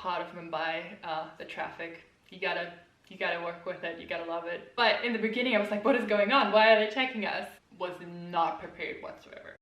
part of Mumbai, the traffic. You gotta work with it, you gotta love it. But in the beginning I was like, what is going on? Why are they checking us? Was not prepared whatsoever.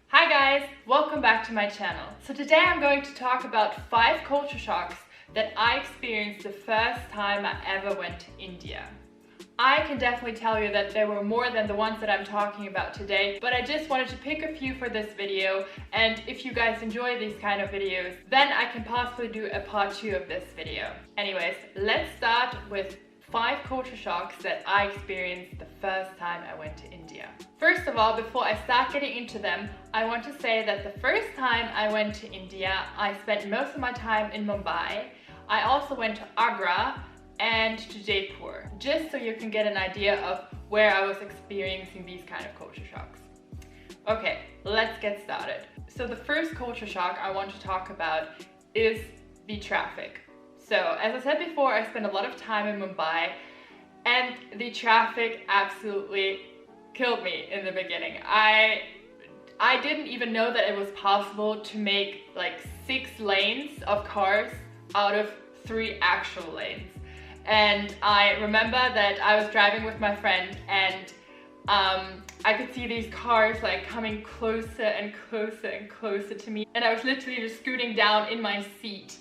Hi guys, welcome back to my channel. So today I'm going to talk about 5 culture shocks that I experienced the first time I ever went to India. I can definitely tell you that there were more than the ones that I'm talking about today, but I just wanted to pick a few for this video, and if you guys enjoy these kind of videos, then I can possibly do a part 2 of this video. Anyways, let's start with 5 culture shocks that I experienced the first time I went to India. First of all, before I start getting into them, I want to say that the first time I went to India, I spent most of my time in Mumbai. I also went to Agra and to Jaipur, just so you can get an idea of where I was experiencing these kind of culture shocks. Okay, let's get started. So the first culture shock I want to talk about is the traffic. So as I said before, I spent a lot of time in Mumbai and the traffic absolutely killed me in the beginning. I didn't even know that it was possible to make like 6 lanes of cars out of 3 actual lanes. And I remember that I was driving with my friend and I could see these cars like coming closer and closer and closer to me. And I was literally just scooting down in my seat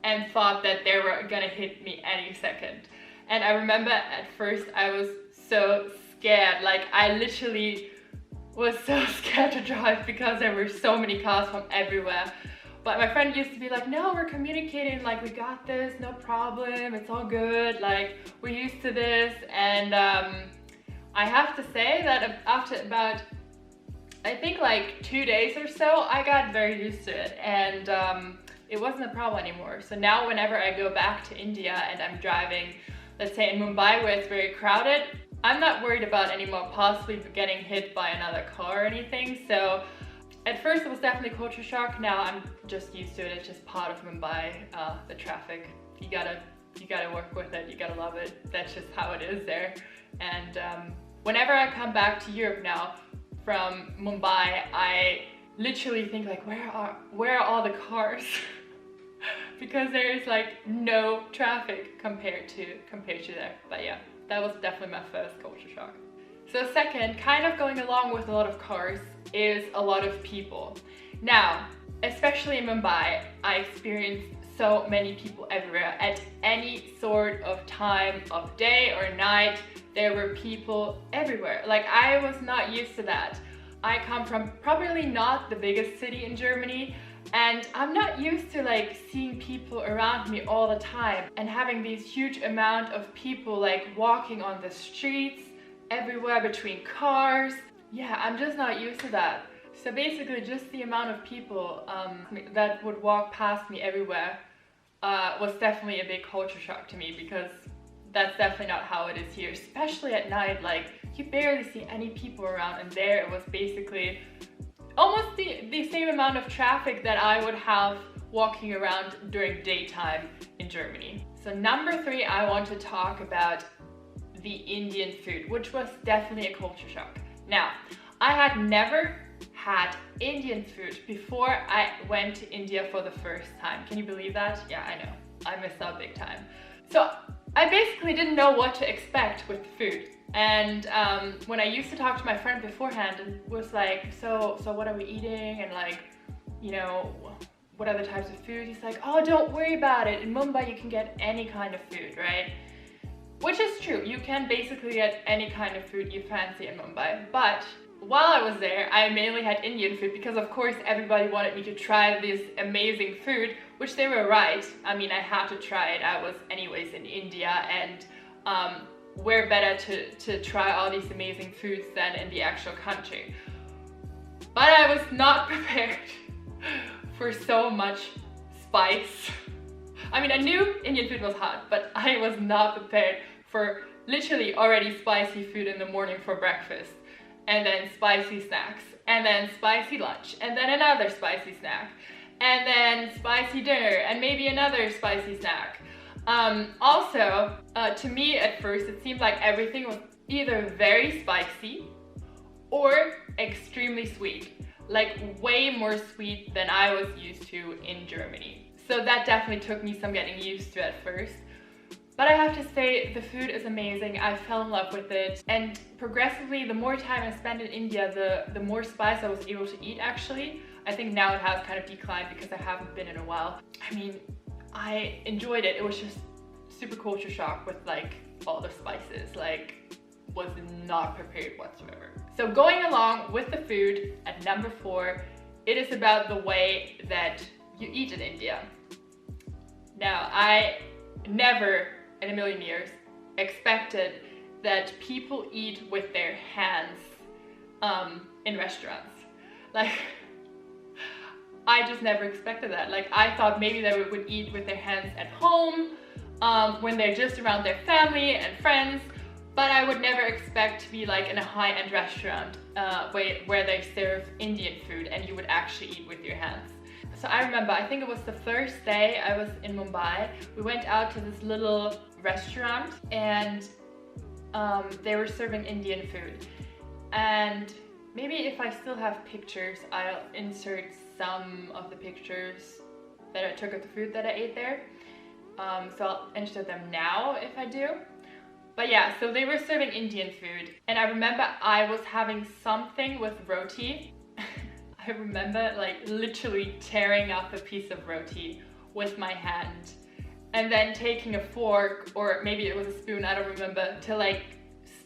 and thought that they were gonna hit me any second. And I remember at first I was so scared. Like I literally was so scared to drive because there were so many cars from everywhere. But my friend used to be like, no, we're communicating, like we got this, no problem, it's all good, like we're used to this. And I have to say that after about, I think like 2 days or so, I got very used to it and it wasn't a problem anymore. So now whenever I go back to India and I'm driving, let's say in Mumbai where it's very crowded, I'm not worried about anymore possibly getting hit by another car or anything. So at first it was definitely culture shock. Now I'm just used to it. It's just part of Mumbai, the traffic. You gotta work with it. You gotta love it. That's just how it is there. And whenever I come back to Europe now from Mumbai, I literally think like, where are all the cars? Because there is like no traffic compared to there. But yeah, that was definitely my first culture shock. So second, kind of going along with a lot of cars, is a lot of people. Now, especially in Mumbai, I experienced so many people everywhere. At any sort of time of day or night, there were people everywhere. Like I was not used to that. I come from probably not the biggest city in Germany, and I'm not used to like seeing people around me all the time and having these huge amount of people like walking on the streets everywhere between cars. Yeah, I'm just not used to that. So basically just the amount of people that would walk past me everywhere was definitely a big culture shock to me, because that's definitely not how it is here, especially at night. Like you barely see any people around, and there it was basically almost the same amount of traffic that I would have walking around during daytime in Germany. So number 3, I want to talk about the Indian food, which was definitely a culture shock. Now, I had never had Indian food before I went to India for the first time. Can you believe that? Yeah, I know. I missed out big time. So I basically didn't know what to expect with the food. And when I used to talk to my friend beforehand and was like, so what are we eating? And like, you know, what are the types of food? He's like, oh, don't worry about it. In Mumbai, you can get any kind of food, right? Which is true. You can basically get any kind of food you fancy in Mumbai. But while I was there, I mainly had Indian food because of course everybody wanted me to try this amazing food, which they were right. I mean, I had to try it. I was anyways in India, and where better to try all these amazing foods than in the actual country. But I was not prepared for so much spice. I mean, I knew Indian food was hot, but I was not prepared for literally already spicy food in the morning for breakfast, and then spicy snacks, and then spicy lunch, and then another spicy snack, and then spicy dinner, and maybe another spicy snack. Also, to me at first, it seemed like everything was either very spicy or extremely sweet, like way more sweet than I was used to in Germany. So that definitely took me some getting used to at first. But I have to say, the food is amazing. I fell in love with it. And progressively, the more time I spent in India, the more spice I was able to eat actually. I think now it has kind of declined because I haven't been in a while. I mean, I enjoyed it. It was just super culture shock with like all the spices. Like, was not prepared whatsoever. So going along with the food at number 4, it is about the way that you eat in India. Now, I never in a million years expected that people eat with their hands in restaurants. Like, I just never expected that. Like, I thought maybe they would eat with their hands at home when they're just around their family and friends, but I would never expect to be like in a high-end restaurant where they serve Indian food and you would actually eat with your hands. So I remember, I think it was the first day I was in Mumbai, we went out to this little restaurant and they were serving Indian food. And maybe if I still have pictures, I'll insert some of the pictures that I took of the food that I ate there. So I'll insert them now if I do. But yeah, so they were serving Indian food. And I remember I was having something with roti. I remember like literally tearing up a piece of roti with my hand and then taking a fork, or maybe it was a spoon, I don't remember, to like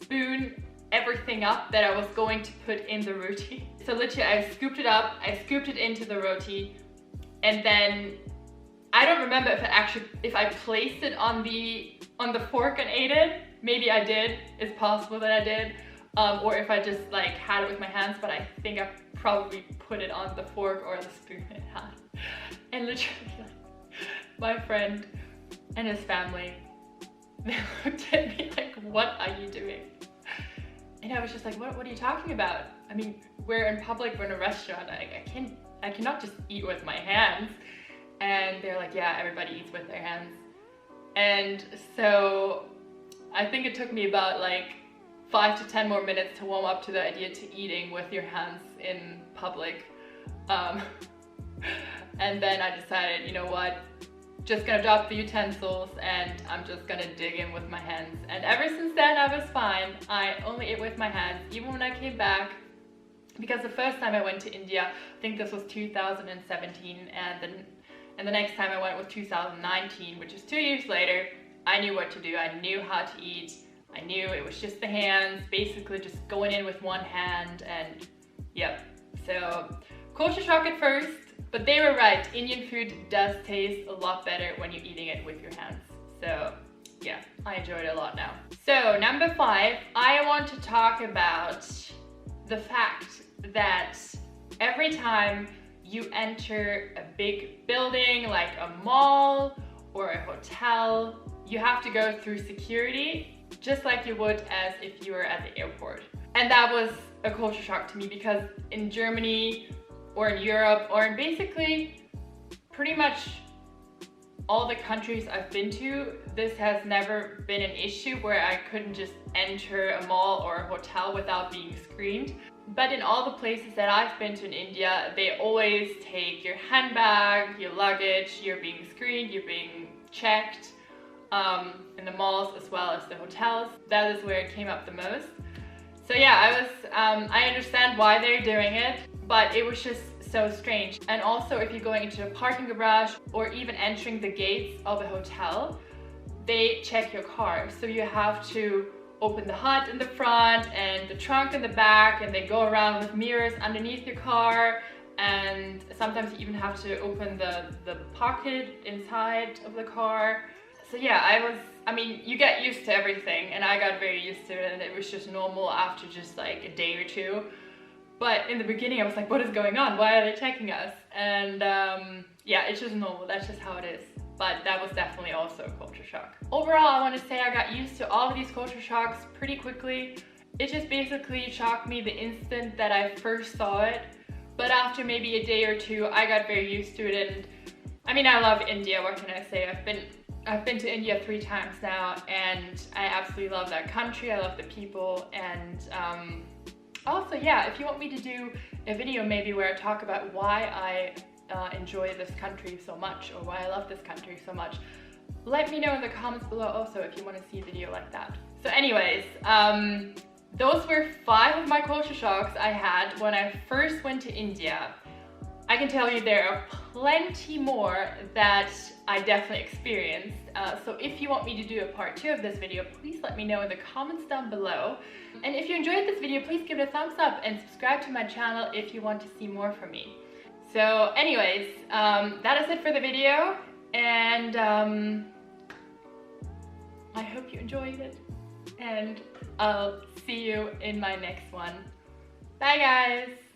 spoon everything up that I was going to put in the roti. So literally I scooped it up, I scooped it into the roti, and then I don't remember if I placed it on the fork and ate it. Maybe I did, it's possible that I did. Or if I just like had it with my hands, but I think I probably put it on the fork or the spoon it had. And literally like, my friend and his family, they looked at me like, what are you doing? And I was just like, what are you talking about? I mean, we're in public, we're in a restaurant, I cannot just eat with my hands. And they're like, yeah, everybody eats with their hands. And so I think it took me about like 5 to 10 more minutes to warm up to the idea to eating with your hands in public. And then I decided, you know what, just gonna drop the utensils and I'm just gonna dig in with my hands. And ever since then I was fine. I only ate with my hands, even when I came back. Because the first time I went to India, I think this was 2017, and the next time I went was 2019, which is 2 years later. I knew what to do, I knew how to eat. I knew it was just the hands, basically just going in with one hand, and yep. So culture shock at first, but they were right. Indian food does taste a lot better when you're eating it with your hands. So yeah, I enjoy it a lot now. So number 5, I want to talk about the fact that every time you enter a big building like a mall or a hotel, you have to go through security just like you would as if you were at the airport. And that was a culture shock to me because in Germany or in Europe or in basically pretty much all the countries I've been to, this has never been an issue where I couldn't just enter a mall or a hotel without being screened. But in all the places that I've been to in India, they always take your handbag, your luggage, you're being screened, you're being checked. In the malls as well as the hotels. That is where it came up the most. So yeah, I understand why they're doing it, but it was just so strange. And also if you're going into a parking garage or even entering the gates of a hotel, they check your car. So you have to open the hood in the front and the trunk in the back, and they go around with mirrors underneath your car, and sometimes you even have to open the pocket inside of the car. So yeah, I mean, you get used to everything, and I got very used to it, and it was just normal after just like a day or two. But in the beginning I was like, what is going on? Why are they checking us? And yeah, it's just normal, that's just how it is. But that was definitely also a culture shock. Overall, I want to say I got used to all of these culture shocks pretty quickly. It just basically shocked me the instant that I first saw it. But after maybe a day or two, I got very used to it. And I mean, I love India, what can I say? I've been to India 3 times now, and I absolutely love that country. I love the people, and Also, yeah, if you want me to do a video maybe where I talk about why I enjoy this country so much, or why I love this country so much, let me know in the comments below also if you want to see a video like that. So anyways, those were 5 of my culture shocks I had when I first went to India. I can tell you there are plenty more that I definitely experienced. So if you want me to do a part 2 of this video, please let me know in the comments down below. And if you enjoyed this video, please give it a thumbs up and subscribe to my channel if you want to see more from me. So anyways, that is it for the video, and I hope you enjoyed it, and I'll see you in my next one. Bye guys!